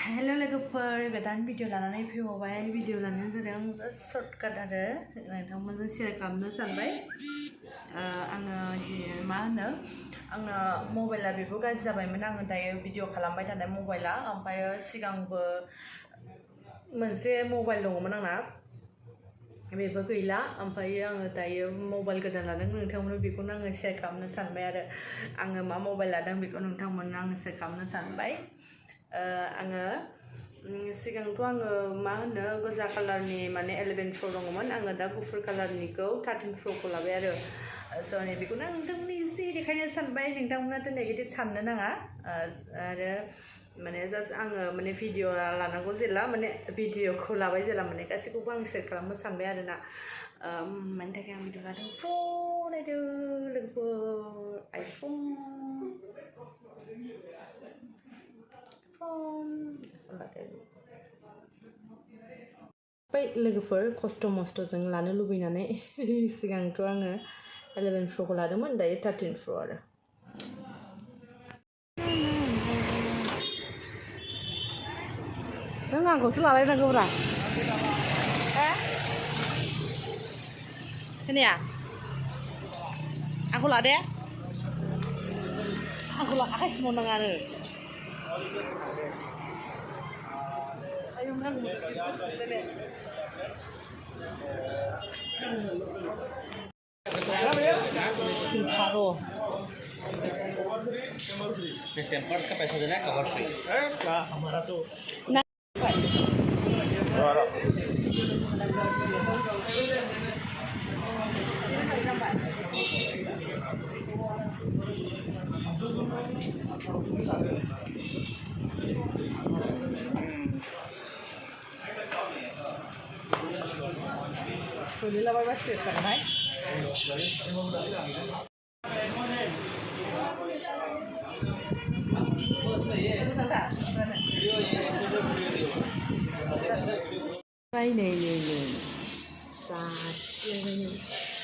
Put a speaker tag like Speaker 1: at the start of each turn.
Speaker 1: हेल' लोगोफोर गोदान भिडिअ लानानै फैबावबाय भिडिअ लानाया जादों सर्टकाट आरो नोंथांमोनजों शेयार खालामनो सानबाय आङो मा होनो आंना मबाइला बेबो गाज्रि जाबायमोन आङो दायो भिडिअ खालामबाय थानाय मबाइला ओमफ्राय सिगांबो मोनसे मबाइल दङमोन आंना बेबो गैला ओमफ्राय आङो दायो मबाइल गोदान लादों नोंथांमोननो बेखौनो आङो शेयार खालामनो सानबाय आरो आङो मा मबाइल लादों बेखौ नोंथांमोननो आङो शेयार खालामनो सानबाय आङो सिगांथ' आङो मा होनो गोजा कालारनि माने 11 Pro दङमोन आङो दा गुफुर कालारनिखौ 13 Proखौ लाबाय आरो स' नै बेखौनो आं नोंथांमोननो एसे देखायनो सानबाय नोंथांमोनाथ' नेगेटिभ साननो नाङा आरो माने जास्ट आङो माने भिडिअ लानांगौ जेला माने भिडिअखौ लाबाय जेला माने गासैखौबो आं शेयार खालामनो सानबाय आरोना मानि थाखाय आं भिडिअ लादों स' नायदो लोगोफोर आइफन लोगोफोर खस्थ' मस्थ'जों लानो लुबैनानै सिगांथ' आङो 11 Proखौ लादोंमोन दायो 13 Pro आरो नों आंखौसो लालायनांगौब्रा खोनाया आंखौ लादे आंखौ आखाइ सिमाव नाङानो
Speaker 2: टेम्पर का पैसा देना कवर फ्री क्या हमारा तो
Speaker 1: Bolehlah bawa sesar, naik. Đây này, sạt lên